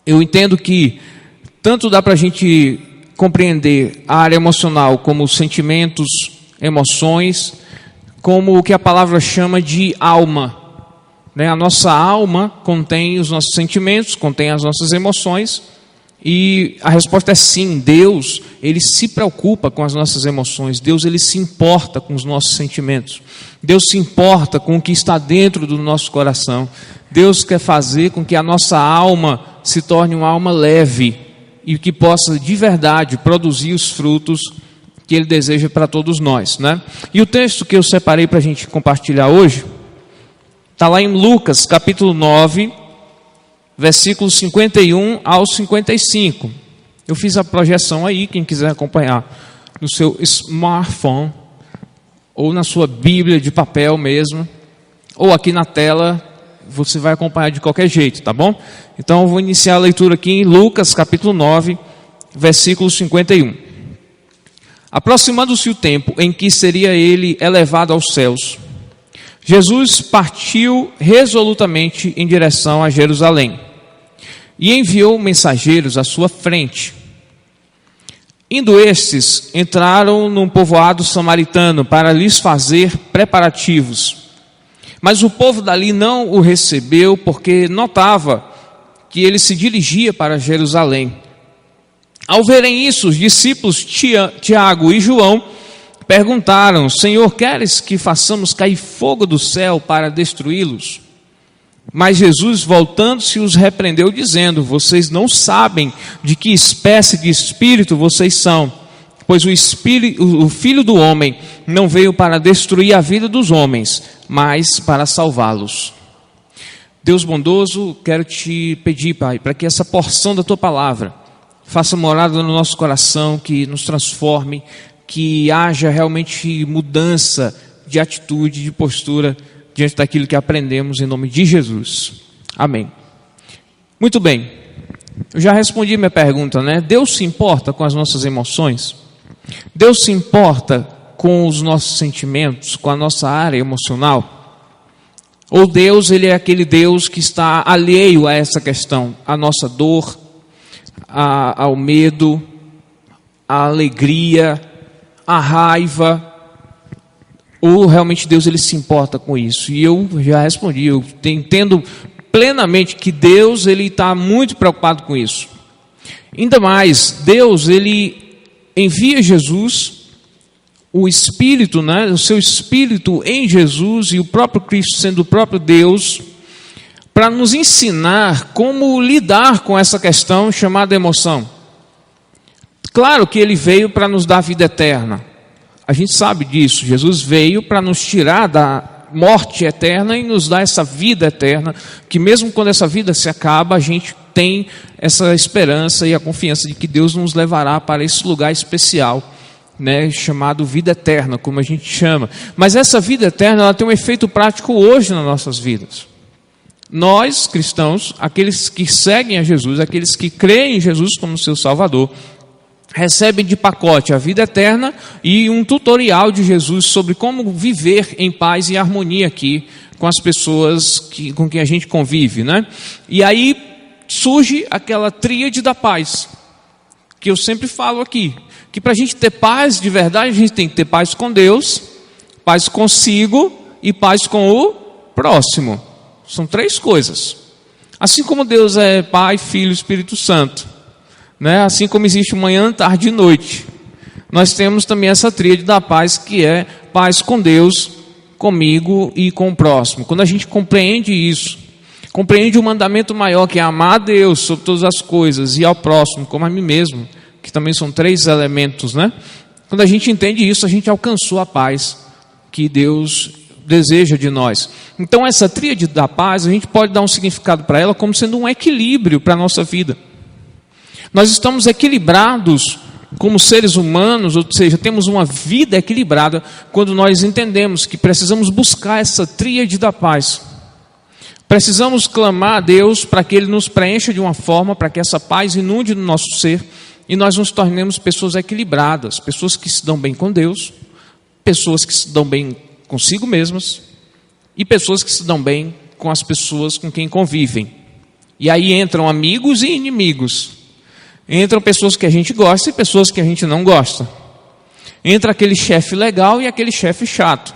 Eu entendo que tanto dá para a gente compreender a área emocional como sentimentos, emoções, como o que a palavra chama de alma. A nossa alma contém os nossos sentimentos, contém as nossas emoções, e a resposta é sim. Deus, Ele se preocupa com as nossas emoções. Deus, Ele se importa com os nossos sentimentos. Deus se importa com o que está dentro do nosso coração. Deus quer fazer com que a nossa alma se torne uma alma leve e que possa de verdade produzir os frutos que Ele deseja para todos nós, E o texto que eu separei para a gente compartilhar hoje está lá em Lucas capítulo 9, versículos 51 ao 55. Eu fiz a projeção aí, quem quiser acompanhar no seu smartphone ou na sua Bíblia de papel mesmo, ou aqui na tela, você vai acompanhar de qualquer jeito, tá bom? Então eu vou iniciar a leitura aqui em Lucas capítulo 9, versículo 51. Aproximando-se o tempo em que seria ele elevado aos céus, Jesus partiu resolutamente em direção a Jerusalém e enviou mensageiros à sua frente. Indo estes, entraram num povoado samaritano para lhes fazer preparativos. Mas o povo dali não o recebeu, porque notava que ele se dirigia para Jerusalém. Ao verem isso, os discípulos Tiago e João perguntaram: Senhor, queres que façamos cair fogo do céu para destruí-los? Mas Jesus, voltando-se, os repreendeu, dizendo: vocês não sabem de que espécie de espírito vocês são, pois o Filho do Homem não veio para destruir a vida dos homens, mas para salvá-los. Deus bondoso, quero te pedir, Pai, para que essa porção da Tua palavra faça morada no nosso coração, que nos transforme, que haja realmente mudança de atitude, de postura, diante daquilo que aprendemos, em nome de Jesus. Amém. Muito bem, eu já respondi minha pergunta, Deus se importa com as nossas emoções? Deus se importa com os nossos sentimentos, com a nossa área emocional? Ou Deus, Ele é aquele Deus que está alheio a essa questão, a nossa dor, ao medo, à alegria, à raiva? Ou realmente Deus, Ele se importa com isso? E eu já respondi, eu entendo plenamente que Deus, Ele está muito preocupado com isso. Ainda mais, Deus, Ele envia Jesus, o Espírito, o seu Espírito em Jesus, e o próprio Cristo sendo o próprio Deus, para nos ensinar como lidar com essa questão chamada emoção. Claro que Ele veio para nos dar vida eterna. A gente sabe disso. Jesus veio para nos tirar da morte eterna e nos dar essa vida eterna, que mesmo quando essa vida se acaba, a gente tem essa esperança e a confiança de que Deus nos levará para esse lugar especial, chamado vida eterna, como a gente chama. Mas essa vida eterna, ela tem um efeito prático hoje nas nossas vidas. Nós, cristãos, aqueles que seguem a Jesus, aqueles que creem em Jesus como seu Salvador, recebem de pacote a vida eterna e um tutorial de Jesus sobre como viver em paz e harmonia aqui com as pessoas com quem a gente convive, E aí surge aquela tríade da paz, que eu sempre falo aqui, que para a gente ter paz de verdade, a gente tem que ter paz com Deus, paz consigo e paz com o próximo. São três coisas. Assim como Deus é Pai, Filho e Espírito Santo, assim como existe manhã, tarde e noite, nós temos também essa tríade da paz, que é paz com Deus, comigo e com o próximo. Quando a gente compreende isso, compreende o mandamento maior, que é amar a Deus sobre todas as coisas e ao próximo como a mim mesmo, que também são três elementos, Quando a gente entende isso, a gente alcançou a paz que Deus deseja de nós. Então essa tríade da paz, a gente pode dar um significado para ela como sendo um equilíbrio para a nossa vida. Nós estamos equilibrados como seres humanos, ou seja, temos uma vida equilibrada quando nós entendemos que precisamos buscar essa tríade da paz. Precisamos clamar a Deus para que Ele nos preencha de uma forma, para que essa paz inunde no nosso ser e nós nos tornemos pessoas equilibradas, pessoas que se dão bem com Deus, pessoas que se dão bem consigo mesmas e pessoas que se dão bem com as pessoas com quem convivem. E aí entram amigos e inimigos. Entram pessoas que a gente gosta e pessoas que a gente não gosta. Entra aquele chefe legal e aquele chefe chato.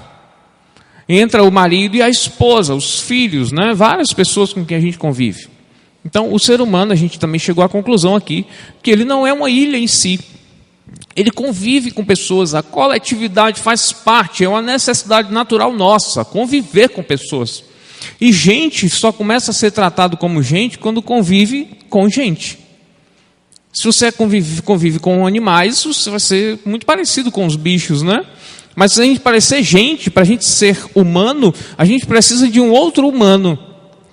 Entra o marido e a esposa, os filhos, né? Várias pessoas com quem a gente convive. Então, o ser humano, a gente também chegou à conclusão aqui, que ele não é uma ilha em si. Ele convive com pessoas, a coletividade faz parte, é uma necessidade natural nossa, conviver com pessoas. E gente só começa a ser tratado como gente quando convive com gente. Se você convive com animais, você vai ser muito parecido com os bichos, né? Mas se a gente parecer gente, para a gente ser humano, a gente precisa de um outro humano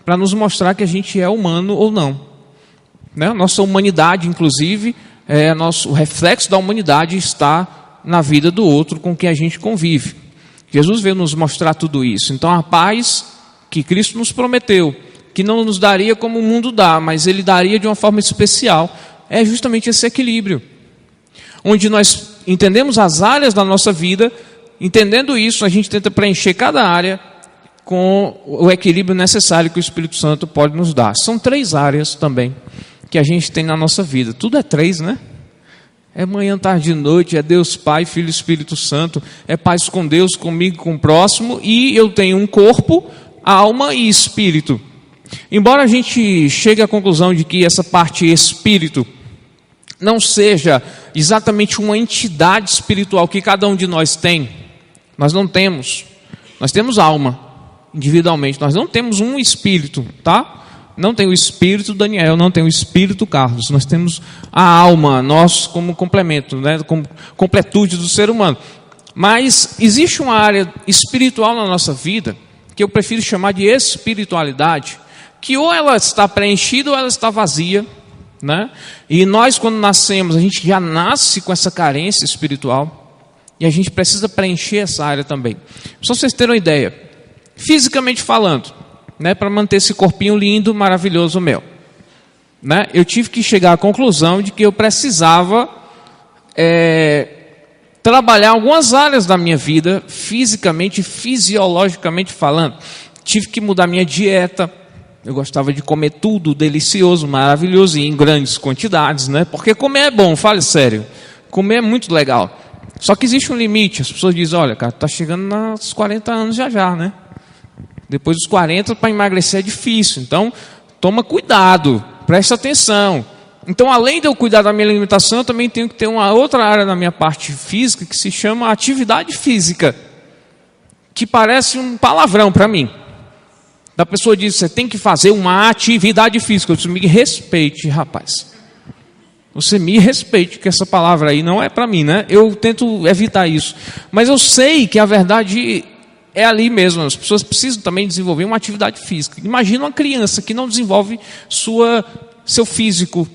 para nos mostrar que a gente é humano ou não. Né? Nossa humanidade, inclusive, o reflexo da humanidade está na vida do outro com quem a gente convive. Jesus veio nos mostrar tudo isso. Então a paz que Cristo nos prometeu, que não nos daria como o mundo dá, mas Ele daria de uma forma especial, é justamente esse equilíbrio. Onde nós entendemos as áreas da nossa vida. Entendendo isso, a gente tenta preencher cada área com o equilíbrio necessário que o Espírito Santo pode nos dar. São 3 áreas também que a gente tem na nossa vida. Tudo é 3, né? É manhã, tarde e noite, é Deus Pai, Filho e Espírito Santo, é paz com Deus, comigo, com o próximo, e eu tenho um corpo, alma e espírito. Embora a gente chegue à conclusão de que essa parte espírito não seja exatamente uma entidade espiritual que cada um de nós tem, nós não temos. Nós temos alma, individualmente. Nós não temos um espírito, tá? Não tem o espírito Daniel, não tem o espírito Carlos. Nós temos a alma, nós como complemento, né? Como completude do ser humano. Mas existe uma área espiritual na nossa vida, que eu prefiro chamar de espiritualidade, que ou ela está preenchida ou ela está vazia, né? E nós, quando nascemos, a gente já nasce com essa carência espiritual. E a gente precisa preencher essa área também. Só para vocês terem uma ideia, fisicamente falando, né, para manter esse corpinho lindo, maravilhoso meu, né, eu tive que chegar à conclusão de que eu precisava trabalhar algumas áreas da minha vida, fisicamente, fisiologicamente falando. Tive que mudar minha dieta. Eu gostava de comer tudo delicioso, maravilhoso e em grandes quantidades, né? Porque comer é bom, fale sério. Comer é muito legal. Só que existe um limite. As pessoas dizem, olha, cara, tá chegando nos 40 anos já, né? Depois dos 40, para emagrecer é difícil. Então, toma cuidado, presta atenção. Então, além de eu cuidar da minha alimentação, eu também tenho que ter uma outra área na minha parte física que se chama atividade física, que parece um palavrão para mim. A pessoa diz, você tem que fazer uma atividade física. Eu disse, me respeite, rapaz. Você me respeite, que essa palavra aí não é para mim, né? Eu tento evitar isso. Mas eu sei que a verdade é ali mesmo. As pessoas precisam também desenvolver uma atividade física. Imagina uma criança que não desenvolve seu físico,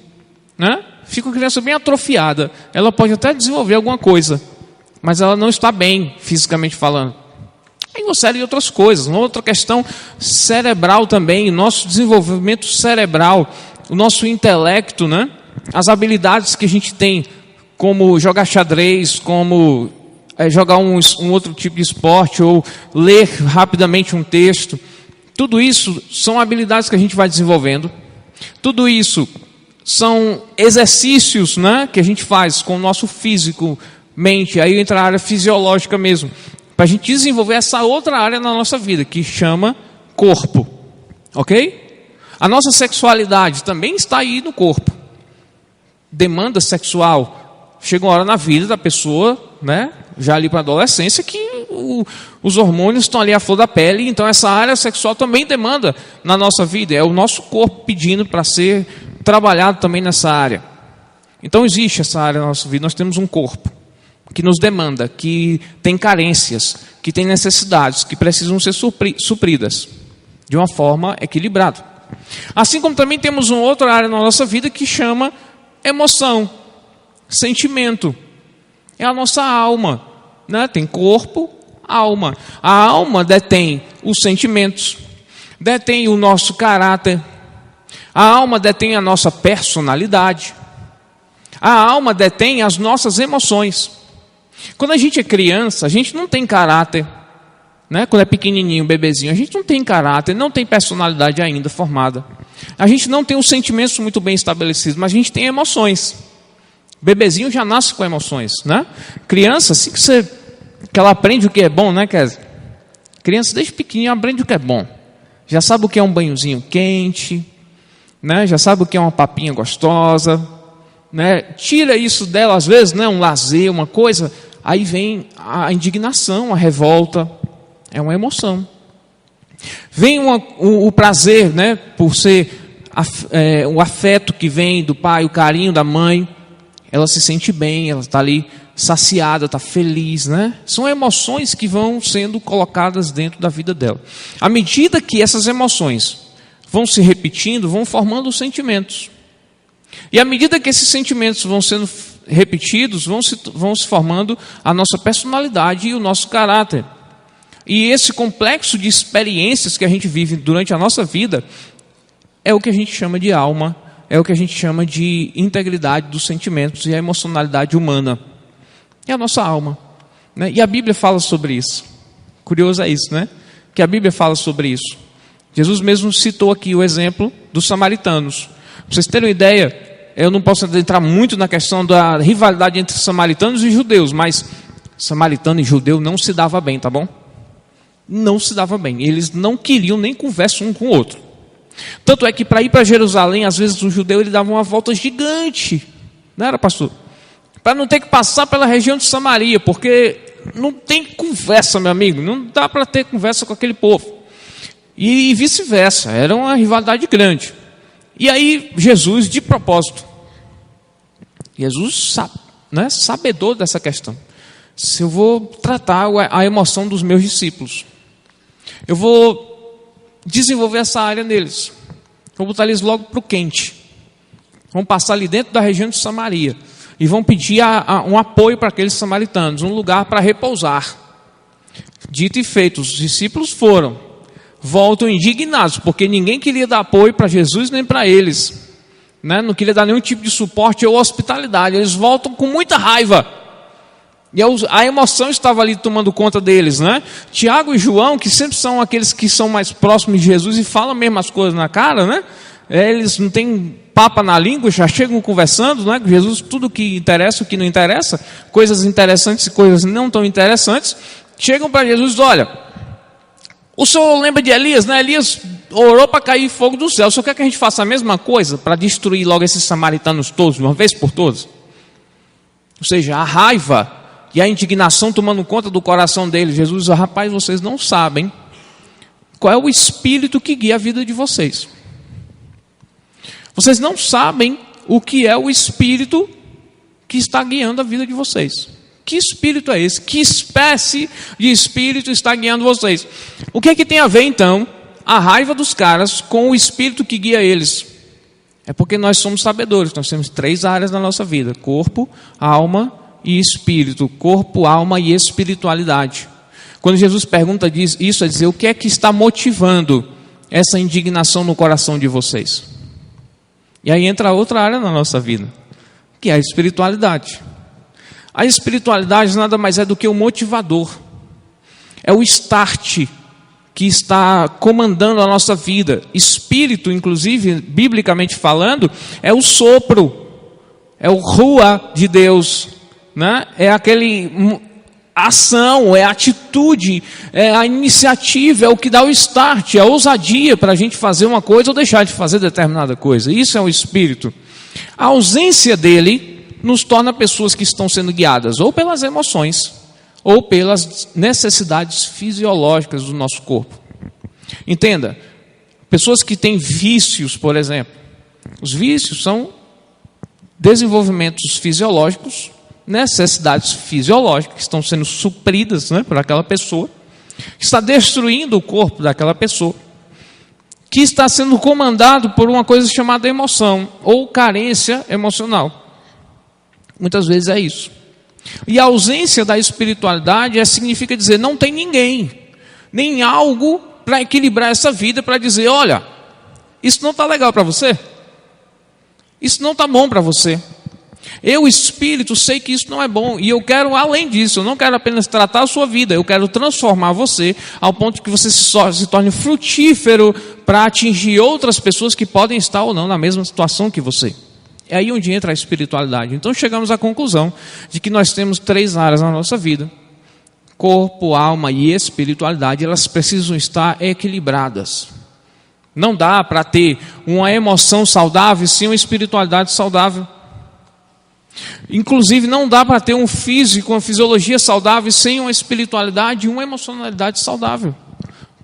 né? Fica uma criança bem atrofiada. Ela pode até desenvolver alguma coisa, mas ela não está bem, fisicamente falando. Tem uma série de outras coisas. Uma outra questão cerebral também. Nosso desenvolvimento cerebral, o nosso intelecto, né? As habilidades que a gente tem, como jogar xadrez, como jogar um outro tipo de esporte, ou ler rapidamente um texto. Tudo isso são habilidades que a gente vai desenvolvendo. Tudo isso são exercícios, né, que a gente faz com o nosso físico, mente. Aí entra a área fisiológica mesmo. Para a gente desenvolver essa outra área na nossa vida, que chama corpo. Ok? A nossa sexualidade também está aí no corpo. Demanda sexual. Chega uma hora na vida da pessoa, né, já ali para a adolescência, que os hormônios estão ali à flor da pele. Então essa área sexual também demanda na nossa vida. É o nosso corpo pedindo para ser trabalhado também nessa área. Então existe essa área na nossa vida. Nós temos um corpo que nos demanda, que tem carências, que tem necessidades, que precisam ser supridas de uma forma equilibrada. Assim como também temos uma outra área na nossa vida que chama emoção, sentimento. É a nossa alma, né? Tem corpo, alma. A alma detém os sentimentos, detém o nosso caráter. A alma detém a nossa personalidade. A alma detém as nossas emoções. Quando a gente é criança, a gente não tem caráter. né? Quando é pequenininho, bebezinho, a gente não tem caráter, não tem personalidade ainda formada. A gente não tem os sentimentos muito bem estabelecidos, mas a gente tem emoções. Bebezinho já nasce com emoções, né? Criança, assim que ela aprende o que é bom, né, Kézia? Criança desde pequenininha aprende o que é bom. Já sabe o que é um banhozinho quente, né? Já sabe o que é uma papinha gostosa, né? Tira isso dela às vezes, né? Um lazer, uma coisa, aí vem a indignação, a revolta, é uma emoção. Vem o prazer, né? Por ser o afeto que vem do pai, o carinho da mãe, ela se sente bem, ela está ali saciada, está feliz, né? São emoções que vão sendo colocadas dentro da vida dela. À medida que essas emoções vão se repetindo, vão formando os sentimentos. E à medida que esses sentimentos vão sendo repetidos, vão se formando a nossa personalidade e o nosso caráter. E esse complexo de experiências que a gente vive durante a nossa vida é o que a gente chama de alma, é o que a gente chama de integridade dos sentimentos e a emocionalidade humana. É a nossa alma, né? E a Bíblia fala sobre isso. Curioso é isso, né? Que a Bíblia fala sobre isso. Jesus mesmo citou aqui o exemplo dos samaritanos. Para vocês terem uma ideia, eu não posso entrar muito na questão da rivalidade entre samaritanos e judeus, mas samaritano e judeu não se dava bem, tá bom? Não se dava bem. Eles não queriam nem conversa um com o outro. Tanto é que para ir para Jerusalém, às vezes o judeu ele dava uma volta gigante. Não era, pastor? Para não ter que passar pela região de Samaria, porque não tem conversa, meu amigo, não dá para ter conversa com aquele povo. E vice-versa, era uma rivalidade grande. E aí Jesus, de propósito, Jesus sabe, né, sabedor dessa questão. Se eu vou tratar a emoção dos meus discípulos, eu vou desenvolver essa área neles, vou botar eles logo para o quente. Vamos passar ali dentro da região de Samaria. E vão pedir um apoio para aqueles samaritanos, um lugar para repousar. Dito e feito, os discípulos foram. Voltam indignados, porque ninguém queria dar apoio para Jesus nem para eles. Né? Não queria dar nenhum tipo de suporte ou hospitalidade. Eles voltam com muita raiva. E a emoção estava ali tomando conta deles. Né? Tiago e João, que sempre são aqueles que são mais próximos de Jesus e falam mesmo as coisas na cara, né? Eles não têm papa na língua, já chegam conversando, né? Com Jesus, tudo o que interessa, o que não interessa, coisas interessantes e coisas não tão interessantes, chegam para Jesus e dizem, olha, o senhor lembra de Elias, né? Elias orou para cair fogo do céu, o senhor quer que a gente faça a mesma coisa para destruir logo esses samaritanos todos, de uma vez por todas? Ou seja, a raiva e a indignação tomando conta do coração deles. Jesus diz, rapaz, vocês não sabem qual é o espírito que guia a vida de vocês. Vocês não sabem o que é o espírito que está guiando a vida de vocês. Que espírito é esse? Que espécie de espírito está guiando vocês? O que é que tem a ver, então, a raiva dos caras com o espírito que guia eles? É porque nós somos sabedores. Nós temos 3 áreas na nossa vida: corpo, alma e espírito. Corpo, alma e espiritualidade. Quando Jesus pergunta isso, é dizer, o que é que está motivando essa indignação no coração de vocês? E aí entra outra área na nossa vida, que é a espiritualidade. A espiritualidade nada mais é do que o motivador. É o start que está comandando a nossa vida. Espírito, inclusive, biblicamente falando, é o sopro, é o ruah de Deus, né? É aquele ação, é a atitude, é a iniciativa, é o que dá o start, é a ousadia para a gente fazer uma coisa ou deixar de fazer determinada coisa. Isso é o Espírito. A ausência dele nos torna pessoas que estão sendo guiadas ou pelas emoções ou pelas necessidades fisiológicas do nosso corpo. Entenda, pessoas que têm vícios, por exemplo, os vícios são desenvolvimentos fisiológicos, necessidades fisiológicas que estão sendo supridas, né, por aquela pessoa, que está destruindo o corpo daquela pessoa, que está sendo comandado por uma coisa chamada emoção ou carência emocional. Muitas vezes é isso. E a ausência da espiritualidade significa dizer, não tem ninguém, nem algo para equilibrar essa vida, para dizer, olha, isso não está legal para você, isso não está bom para você. Eu, espírito, sei que isso não é bom. E eu quero, além disso, eu não quero apenas tratar a sua vida. Eu quero transformar você ao ponto que você se torne frutífero para atingir outras pessoas que podem estar ou não na mesma situação que você. É aí onde entra a espiritualidade. Então chegamos à conclusão de que nós temos 3 áreas na nossa vida. Corpo, alma e espiritualidade. Elas precisam estar equilibradas. Não dá para ter uma emoção saudável sem uma espiritualidade saudável. Inclusive não dá para ter um físico, uma fisiologia saudável sem uma espiritualidade e uma emocionalidade saudável.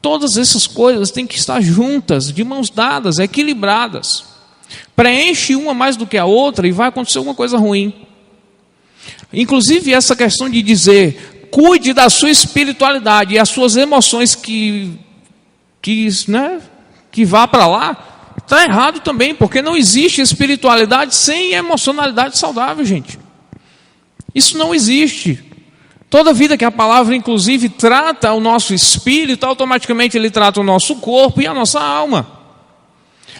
Todas essas coisas têm que estar juntas, de mãos dadas, equilibradas. Preenche uma mais do que a outra e vai acontecer alguma coisa ruim. Inclusive essa questão de dizer, cuide da sua espiritualidade e as suas emoções que vá para lá, está errado também, porque não existe espiritualidade sem emocionalidade saudável, gente. Isso não existe. Toda vida que a palavra, inclusive, trata o nosso espírito, automaticamente ele trata o nosso corpo e a nossa alma.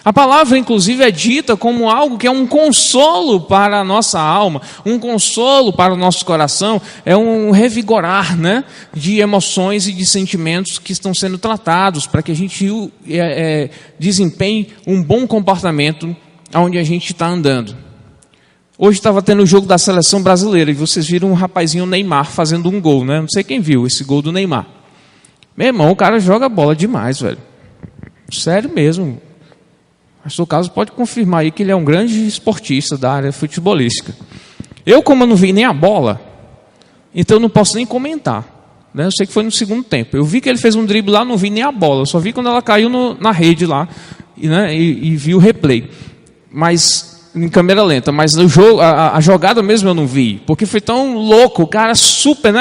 A palavra, inclusive, é dita como algo que é um consolo para a nossa alma, um consolo para o nosso coração, é um revigorar, de emoções e de sentimentos que estão sendo tratados, para que a gente desempenhe um bom comportamento onde a gente está andando. Hoje estava tendo o jogo da seleção brasileira, e vocês viram um rapazinho Neymar fazendo um gol, Não sei quem viu esse gol do Neymar. Meu irmão, o cara joga bola demais, velho. Sério mesmo. O pastor Carlos pode confirmar aí que ele é um grande esportista da área futebolística. Eu, como eu não vi nem a bola, então eu não posso nem comentar. Eu sei que foi no segundo tempo. Eu vi que ele fez um drible lá, não vi nem a bola. Eu só vi quando ela caiu na rede lá e vi o replay. Mas em câmera lenta. Mas o jogo, a jogada mesmo eu não vi. Porque foi tão louco. O cara super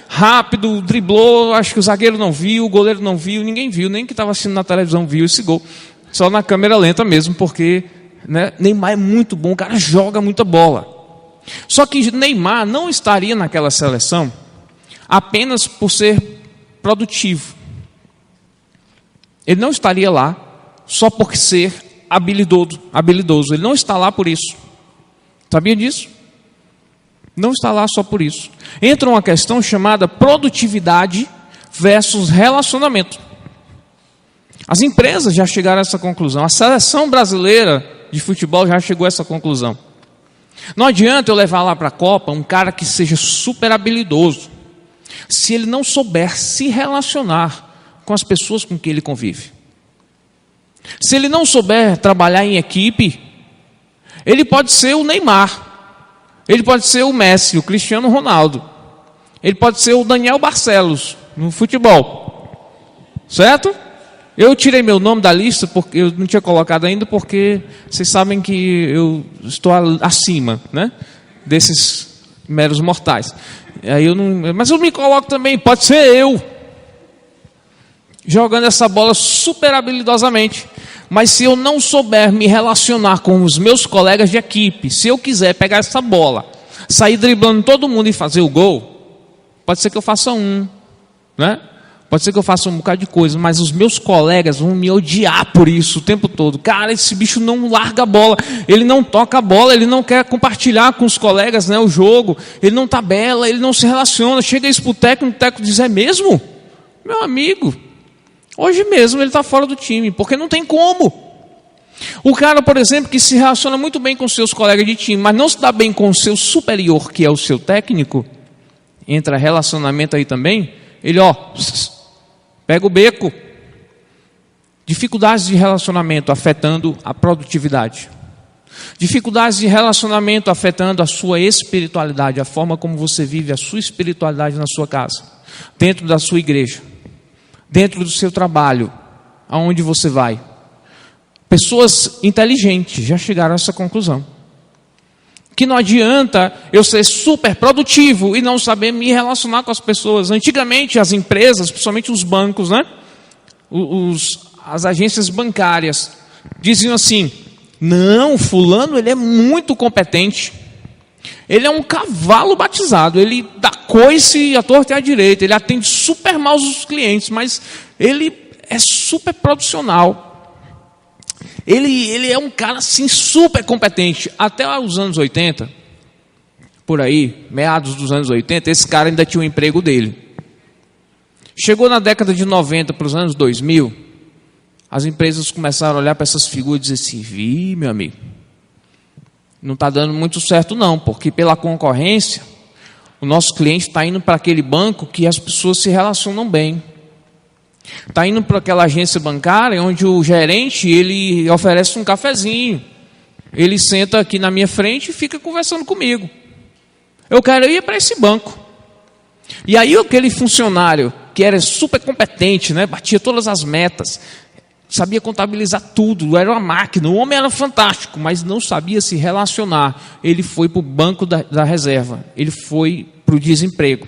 rápido, driblou. Acho que o zagueiro não viu, o goleiro não viu, ninguém viu. Nem que estava assistindo na televisão viu esse gol. Só na câmera lenta mesmo, porque Neymar é muito bom, o cara joga muita bola. Só que Neymar não estaria naquela seleção apenas por ser produtivo. Ele não estaria lá só por ser habilidoso. Ele não está lá por isso. Sabia disso? Não está lá só por isso. Entra uma questão chamada produtividade versus relacionamento. As empresas já chegaram a essa conclusão. A seleção brasileira de futebol já chegou a essa conclusão. Não adianta eu levar lá para a Copa um cara que seja super habilidoso, se ele não souber se relacionar com as pessoas com quem ele convive. Se ele não souber trabalhar em equipe, ele pode ser o Neymar, ele pode ser o Messi, o Cristiano Ronaldo, ele pode ser o Daniel Barcelos no futebol. Certo? Eu tirei meu nome da lista, porque eu não tinha colocado ainda, porque vocês sabem que eu estou acima, desses meros mortais. Aí mas eu me coloco também, pode ser eu, jogando essa bola super habilidosamente. Mas se eu não souber me relacionar com os meus colegas de equipe, se eu quiser pegar essa bola, sair driblando todo mundo e fazer o gol, pode ser que eu faça Pode ser que eu faça um bocado de coisa, mas os meus colegas vão me odiar por isso o tempo todo. Cara, esse bicho não larga a bola, ele não toca a bola, ele não quer compartilhar com os colegas o jogo, ele não tabela, ele não se relaciona. Chega isso para o técnico diz, é mesmo? Meu amigo, hoje mesmo ele está fora do time, porque não tem como. O cara, por exemplo, que se relaciona muito bem com seus colegas de time, mas não se dá bem com o seu superior, que é o seu técnico, entra relacionamento aí também, ele pega o beco. Dificuldades de relacionamento afetando a produtividade. Dificuldades de relacionamento afetando a sua espiritualidade, a forma como você vive a sua espiritualidade na sua casa, dentro da sua igreja, dentro do seu trabalho, aonde você vai. Pessoas inteligentes já chegaram a essa conclusão. Que não adianta eu ser super produtivo e não saber me relacionar com as pessoas. Antigamente as empresas, principalmente os bancos, as agências bancárias, diziam assim, não, fulano ele é muito competente, ele é um cavalo batizado, ele dá coice à torta e à direita, ele atende super mal os clientes, mas ele é super profissional. Ele é um cara assim super competente. Até os anos 80, por aí, meados dos anos 80, esse cara ainda tinha o emprego dele. Chegou na década de 90 para os anos 2000, as empresas começaram a olhar para essas figuras e dizer assim: "Vi, meu amigo, não está dando muito certo não, porque pela concorrência, o nosso cliente está indo para aquele banco que as pessoas se relacionam bem. Está indo para aquela agência bancária onde o gerente ele oferece um cafezinho. Ele senta aqui na minha frente e fica conversando comigo. Eu quero ir para esse banco." E aí aquele funcionário que era super competente, né, batia todas as metas, sabia contabilizar tudo, era uma máquina, o homem era fantástico, mas não sabia se relacionar. Ele foi para o banco da reserva, ele foi para o desemprego.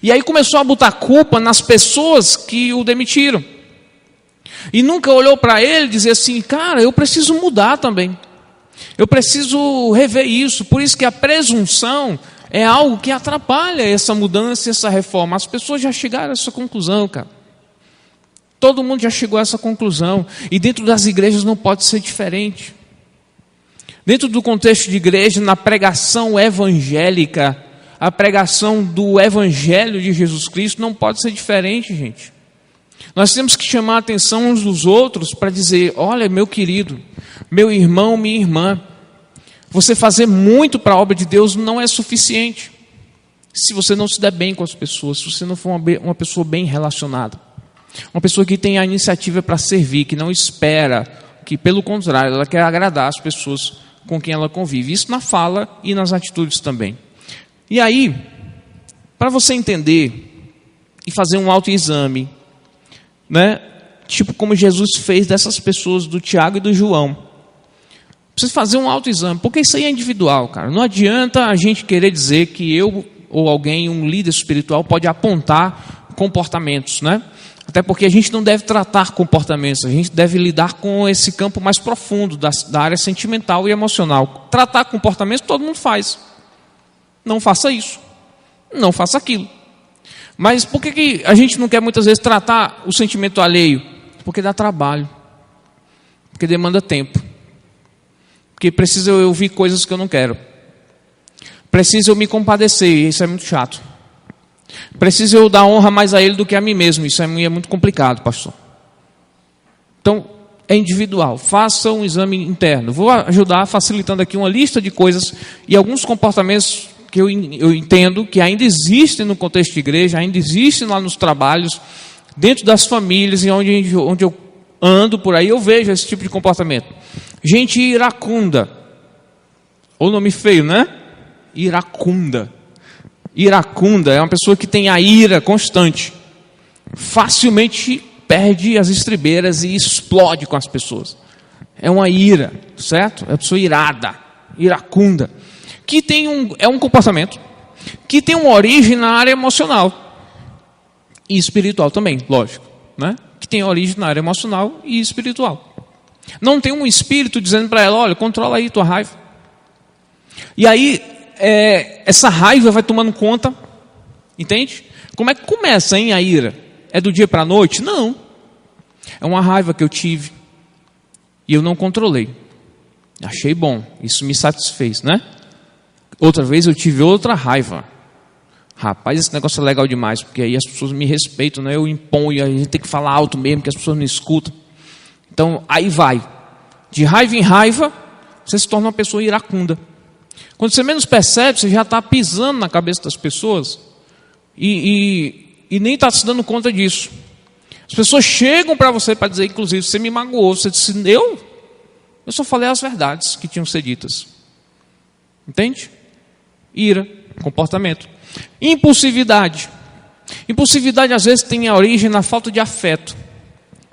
E aí começou a botar culpa nas pessoas que o demitiram. E nunca olhou para ele e dizer assim: "Cara, eu preciso mudar também. Eu preciso rever isso." Por isso que a presunção é algo que atrapalha essa mudança, essa reforma. As pessoas já chegaram a essa conclusão, cara. Todo mundo já chegou a essa conclusão. E dentro das igrejas não pode ser diferente. Dentro do contexto de igreja, na pregação evangélica, a pregação do Evangelho de Jesus Cristo não pode ser diferente, gente. Nós temos que chamar a atenção uns dos outros para dizer: "Olha, meu querido, meu irmão, minha irmã, você fazer muito para a obra de Deus não é suficiente se você não se der bem com as pessoas, se você não for uma pessoa bem relacionada. Uma pessoa que tem a iniciativa para servir, que não espera, que pelo contrário, ela quer agradar as pessoas com quem ela convive." Isso na fala e nas atitudes também. E aí, para você entender e fazer um autoexame, né, tipo como Jesus fez dessas pessoas do Tiago e do João, precisa fazer um autoexame, porque isso aí é individual, cara. Não adianta a gente querer dizer que eu ou alguém, um líder espiritual, pode apontar comportamentos, né? Até porque a gente não deve tratar comportamentos, a gente deve lidar com esse campo mais profundo da área sentimental e emocional. Tratar comportamentos todo mundo faz. Não faça isso, não faça aquilo. Mas por que a gente não quer muitas vezes tratar o sentimento alheio? Porque dá trabalho, porque demanda tempo, porque precisa eu ouvir coisas que eu não quero, precisa eu me compadecer, e isso é muito chato. Precisa eu dar honra mais a ele do que a mim mesmo, isso é muito complicado, pastor. Então, é individual, faça um exame interno. Vou ajudar facilitando aqui uma lista de coisas e alguns comportamentos que eu entendo que ainda existem no contexto de igreja, ainda existem lá nos trabalhos, dentro das famílias, e onde eu ando por aí, eu vejo esse tipo de comportamento. Gente iracunda. Ou nome feio, né? Iracunda. Iracunda é uma pessoa que tem a ira constante. Facilmente perde as estribeiras e explode com as pessoas. É uma ira, certo? É uma pessoa irada, iracunda. Que é um comportamento que tem uma origem na área emocional e espiritual também, lógico, né? Que tem origem na área emocional e espiritual. Não tem um espírito dizendo para ela: "Olha, controla aí tua raiva." E aí essa raiva vai tomando conta, entende? Como é que começa, hein, a ira? É do dia para a noite? Não. É uma raiva que eu tive e eu não controlei. Achei bom, isso me satisfez, né? Outra vez eu tive outra raiva. Rapaz, esse negócio é legal demais, porque aí as pessoas me respeitam, né? Eu imponho, a gente tem que falar alto mesmo, que as pessoas não escutam. Então, aí vai. De raiva em raiva, você se torna uma pessoa iracunda. Quando você menos percebe, você já está pisando na cabeça das pessoas e nem está se dando conta disso. As pessoas chegam para você para dizer, inclusive, você me magoou. Você disse: eu só falei as verdades que tinham que ser ditas. Entende? Ira, comportamento. Impulsividade. Impulsividade às vezes tem a origem na falta de afeto.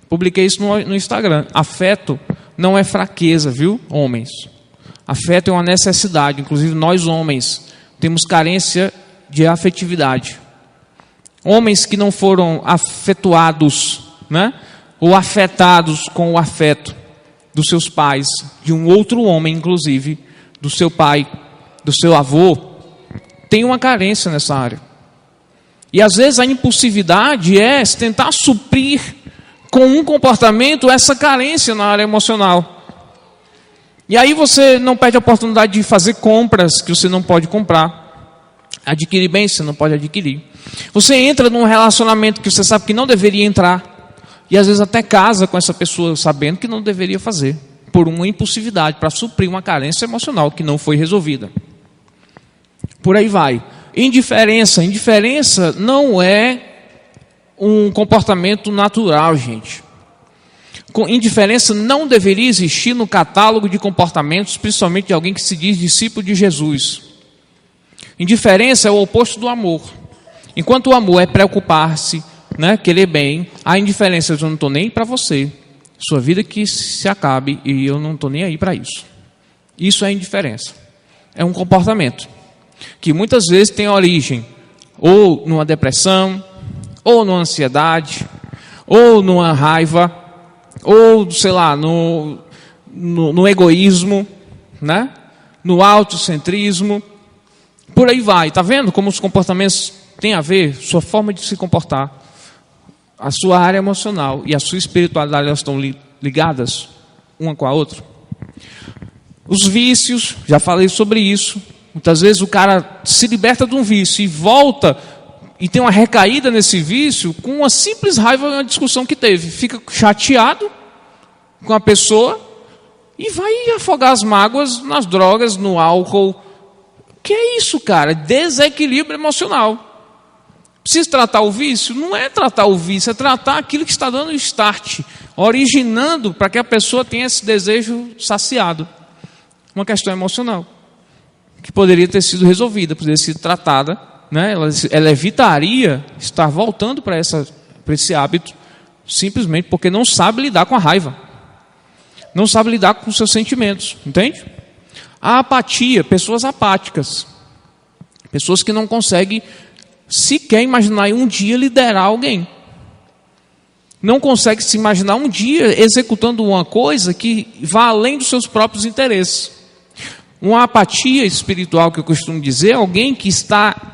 Publiquei isso no Instagram. Afeto não é fraqueza, viu, homens? Afeto é uma necessidade. Inclusive nós homens temos carência de afetividade. Homens que não foram afetuados, né? Ou afetados com o afeto dos seus pais, de um outro homem, inclusive, do seu pai, do seu avô, tem uma carência nessa área. E às vezes a impulsividade é tentar suprir com um comportamento essa carência na área emocional. E aí você não perde a oportunidade de fazer compras que você não pode comprar, adquirir bens que você não pode adquirir. Você entra num relacionamento que você sabe que não deveria entrar, e às vezes até casa com essa pessoa sabendo que não deveria fazer, por uma impulsividade, para suprir uma carência emocional que não foi resolvida. Por aí vai. Indiferença. Indiferença não é um comportamento natural, gente. Indiferença não deveria existir no catálogo de comportamentos, principalmente de alguém que se diz discípulo de Jesus. Indiferença é o oposto do amor. Enquanto o amor é preocupar-se, né, querer bem, a indiferença, eu não estou nem para você. Sua vida que se acabe e eu não estou nem aí para isso. Isso é indiferença. É um comportamento que muitas vezes tem origem ou numa depressão, ou numa ansiedade, ou numa raiva, ou, sei lá, no egoísmo, né? No autocentrismo, por aí vai. Está vendo como os comportamentos têm a ver, sua forma de se comportar, a sua área emocional e a sua espiritualidade, elas estão ligadas uma com a outra? Os vícios, já falei sobre isso. Muitas vezes o cara se liberta de um vício e volta e tem uma recaída nesse vício com uma simples raiva na discussão que teve. Fica chateado com a pessoa e vai afogar as mágoas nas drogas, no álcool. Que é isso, cara? Desequilíbrio emocional. Precisa tratar o vício? Não é tratar o vício, é tratar aquilo que está dando o start, originando para que a pessoa tenha esse desejo saciado. Uma questão emocional, que poderia ter sido resolvida, poderia ser tratada, né? Ela evitaria estar voltando para esse hábito, simplesmente porque não sabe lidar com a raiva, não sabe lidar com os seus sentimentos, entende? A apatia, pessoas apáticas, pessoas que não conseguem sequer imaginar um dia liderar alguém, não consegue se imaginar um dia executando uma coisa que vá além dos seus próprios interesses. Uma apatia espiritual, que eu costumo dizer, é alguém que está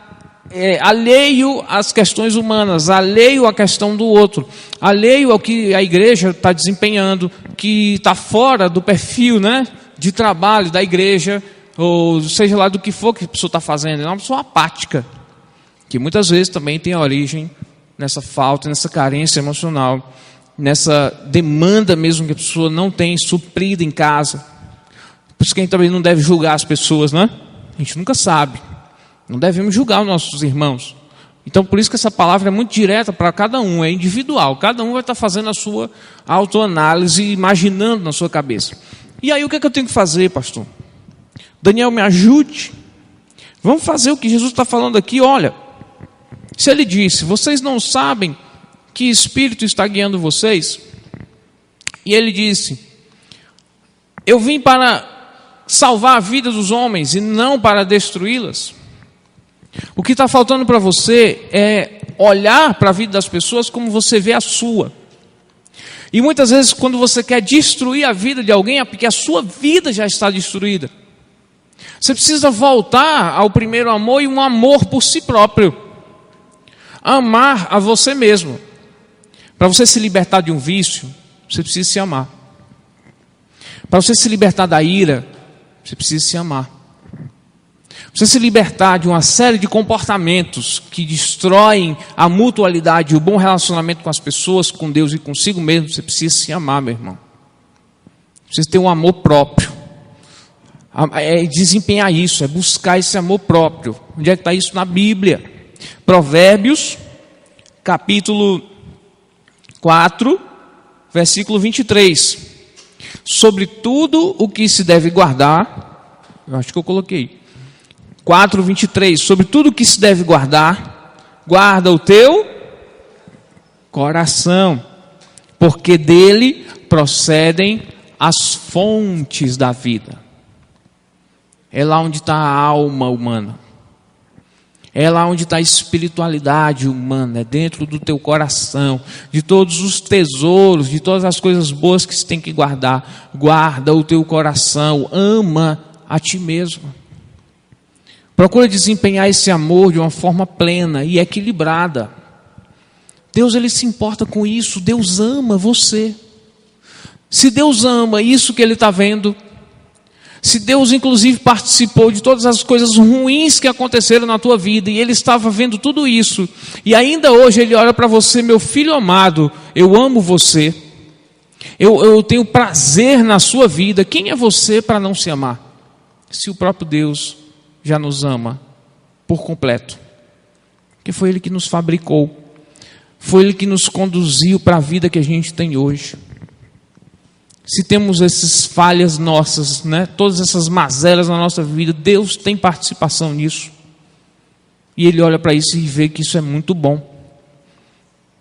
alheio às questões humanas, alheio à questão do outro, alheio ao que a igreja está desempenhando, que está fora do perfil, né, de trabalho da igreja, ou seja lá do que for que a pessoa está fazendo. É uma pessoa apática, que muitas vezes também tem origem nessa falta, nessa carência emocional, nessa demanda mesmo que a pessoa não tem suprida em casa. Por isso que a gente também não deve julgar as pessoas, né? A gente nunca sabe. Não devemos julgar os nossos irmãos. Então, por isso que essa palavra é muito direta para cada um, é individual. Cada um vai estar fazendo a sua autoanálise, imaginando na sua cabeça. E aí, o que é que eu tenho que fazer, pastor? Daniel, me ajude. Vamos fazer o que Jesus está falando aqui. Olha, se ele disse, vocês não sabem que espírito está guiando vocês? E ele disse, eu vim para salvar a vida dos homens e não para destruí-las. O que está faltando para você é olhar para a vida das pessoas como você vê a sua. E muitas vezes quando você quer destruir a vida de alguém é porque a sua vida já está destruída. Você precisa voltar ao primeiro amor e um amor por si próprio. Amar a você mesmo. Para você se libertar de um vício, você precisa se amar. Para você se libertar da ira, você precisa se amar. Para você se libertar de uma série de comportamentos que destroem a mutualidade e o bom relacionamento com as pessoas, com Deus e consigo mesmo, você precisa se amar, meu irmão. Você precisa ter um amor próprio. É desempenhar isso, é buscar esse amor próprio. Onde é que está isso na Bíblia? Provérbios, capítulo 4, versículo 23. Sobre tudo o que se deve guardar, eu acho que eu coloquei, 4, 23, sobre tudo o que se deve guardar, guarda o teu coração, porque dele procedem as fontes da vida. É lá onde está a alma humana. É lá onde está a espiritualidade humana, é dentro do teu coração, de todos os tesouros, de todas as coisas boas que se tem que guardar. Guarda o teu coração, ama a ti mesmo. Procura desempenhar esse amor de uma forma plena e equilibrada. Deus, ele se importa com isso, Deus ama você. Se Deus ama isso que ele está vendo, Se Deus inclusive participou de todas as coisas ruins que aconteceram na tua vida, e Ele estava vendo tudo isso, e ainda hoje Ele olha para você: meu filho amado, eu amo você, eu tenho prazer na sua vida. Quem é você para não se amar? Se o próprio Deus já nos ama por completo. Porque foi Ele que nos fabricou, foi Ele que nos conduziu para a vida que a gente tem hoje. Se temos essas falhas nossas, né, todas essas mazelas na nossa vida, Deus tem participação nisso. E Ele olha para isso e vê que isso é muito bom.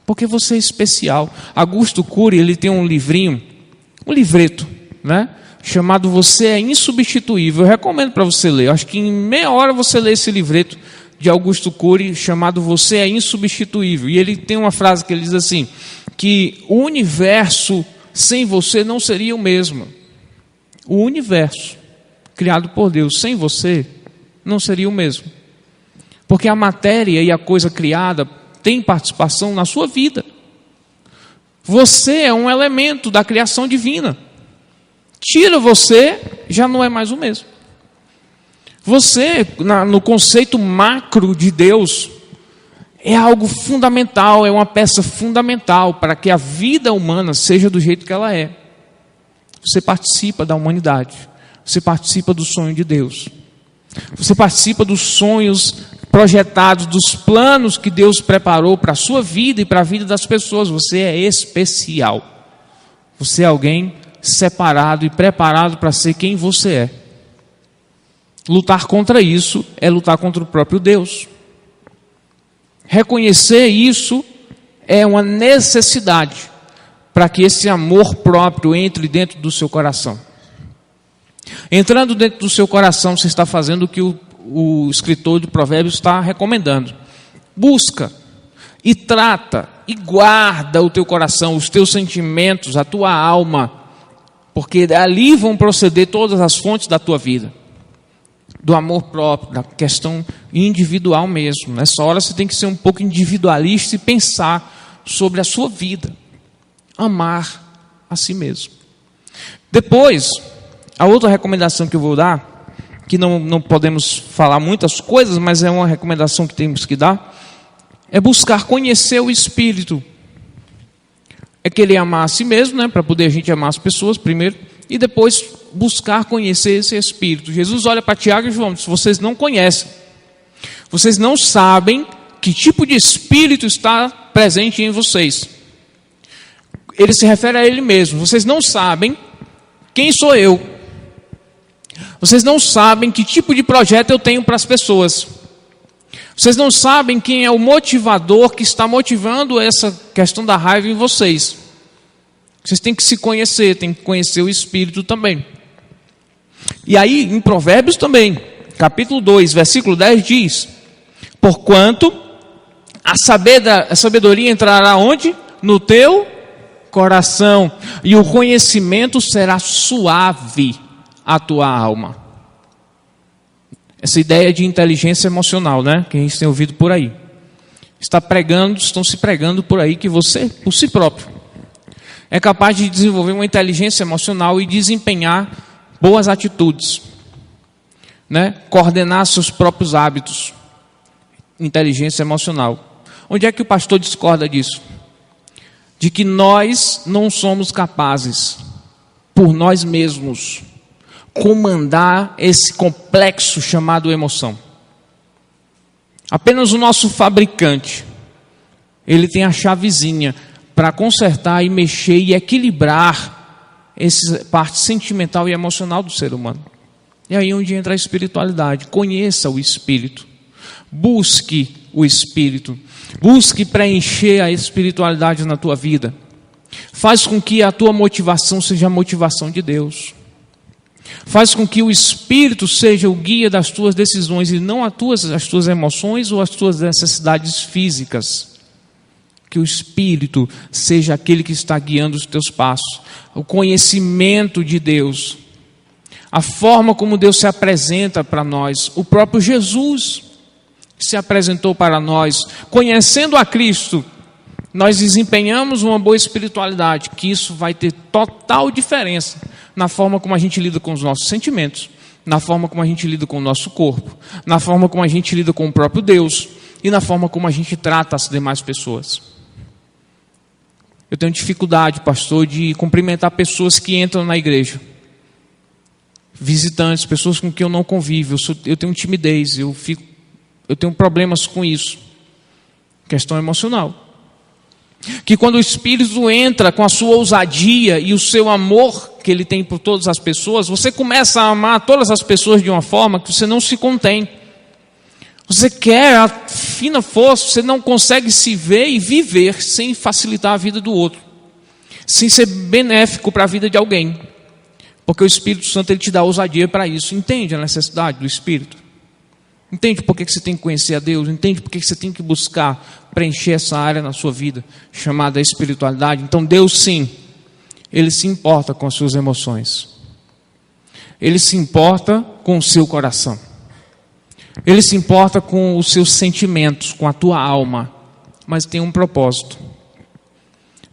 Porque você é especial. Augusto Cury, ele tem um livrinho, um livreto, né, chamado Você é Insubstituível. Eu recomendo para você ler. Eu acho que em meia hora você lê esse livreto de Augusto Cury, chamado Você é Insubstituível. E ele tem uma frase que ele diz assim, que o universo sem você não seria o mesmo. O universo criado por Deus sem você não seria o mesmo. Porque a matéria e a coisa criada tem participação na sua vida. Você é um elemento da criação divina. Tira você, já não é mais o mesmo. Você, no conceito macro de Deus, é algo fundamental, é uma peça fundamental para que a vida humana seja do jeito que ela é. Você participa da humanidade, você participa do sonho de Deus, você participa dos sonhos projetados, dos planos que Deus preparou para a sua vida e para a vida das pessoas. Você é especial, você é alguém separado e preparado para ser quem você é. Lutar contra isso é lutar contra o próprio Deus. Reconhecer isso é uma necessidade para que esse amor próprio entre dentro do seu coração. Entrando dentro do seu coração, você está fazendo o que o escritor de Provérbios está recomendando. Busca e trata e guarda o teu coração, os teus sentimentos, a tua alma, porque dali vão proceder todas as fontes da tua vida. Do amor próprio, da questão individual mesmo. Nessa hora você tem que ser um pouco individualista e pensar sobre a sua vida. Amar a si mesmo. Depois, a outra recomendação que eu vou dar, que não podemos falar muitas coisas, mas é uma recomendação que temos que dar, é buscar conhecer o Espírito. É querer amar a si mesmo, né, para poder a gente amar as pessoas primeiro, e depois buscar conhecer esse Espírito. Jesus olha para Tiago e João e diz: vocês não conhecem, vocês não sabem que tipo de Espírito está presente em vocês. Ele se refere a Ele mesmo. Vocês não sabem quem sou eu, vocês não sabem que tipo de projeto eu tenho para as pessoas, vocês não sabem quem é o motivador que está motivando essa questão da raiva em vocês. Vocês têm que se conhecer, têm que conhecer o Espírito também. E aí, em Provérbios também, capítulo 2, versículo 10 diz: porquanto a sabedoria entrará onde? No teu coração, e o conhecimento será suave à tua alma. Essa ideia de inteligência emocional, né? Que a gente tem ouvido por aí. Estão se pregando por aí que você, por si próprio, é capaz de desenvolver uma inteligência emocional e desempenhar boas atitudes, né? Coordenar seus próprios hábitos. Inteligência emocional. Onde é que o pastor discorda disso? De que nós não somos capazes, por nós mesmos, comandar esse complexo chamado emoção. Apenas o nosso fabricante, ele tem a chavezinha para consertar e mexer e equilibrar essa parte sentimental e emocional do ser humano. E aí onde entra a espiritualidade. Conheça o Espírito. Busque o Espírito. Busque preencher a espiritualidade na tua vida. Faz com que a tua motivação seja a motivação de Deus. Faz com que o Espírito seja o guia das tuas decisões e não as tuas emoções ou as tuas necessidades físicas. Que o Espírito seja aquele que está guiando os teus passos. O conhecimento de Deus. A forma como Deus se apresenta para nós. O próprio Jesus se apresentou para nós. Conhecendo a Cristo, nós desempenhamos uma boa espiritualidade. Que isso vai ter total diferença na forma como a gente lida com os nossos sentimentos, na forma como a gente lida com o nosso corpo, na forma como a gente lida com o próprio Deus e na forma como a gente trata as demais pessoas. Eu tenho dificuldade, pastor, de cumprimentar pessoas que entram na igreja. Visitantes, pessoas com quem eu não convivo. Eu tenho timidez, eu tenho problemas com isso. Questão emocional. Que quando o Espírito entra com a sua ousadia e o seu amor que ele tem por todas as pessoas, você começa a amar todas as pessoas de uma forma que você não se contém. Você quer a fina força, você não consegue se ver e viver sem facilitar a vida do outro, sem ser benéfico para a vida de alguém. Porque o Espírito Santo ele te dá ousadia para isso. Entende a necessidade do Espírito? Entende por que você tem que conhecer a Deus? Entende por que você tem que buscar preencher essa área na sua vida, chamada espiritualidade? Então Deus sim, Ele se importa com as suas emoções. Ele se importa com o seu coração. Ele se importa com os seus sentimentos, com a tua alma. Mas tem um propósito.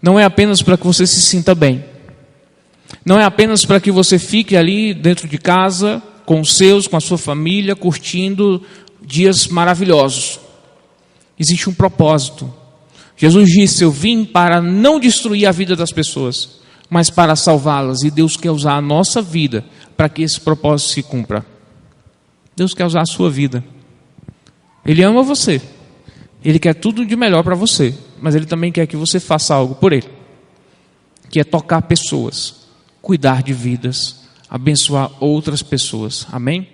Não é apenas para que você se sinta bem. Não é apenas para que você fique ali dentro de casa, com os seus, com a sua família, curtindo dias maravilhosos. Existe um propósito. Jesus disse: eu vim para não destruir a vida das pessoas, mas para salvá-las. E Deus quer usar a nossa vida para que esse propósito se cumpra. Deus quer usar a sua vida. Ele ama você. Ele quer tudo de melhor para você. Mas Ele também quer que você faça algo por Ele. Que é tocar pessoas, cuidar de vidas, abençoar outras pessoas. Amém?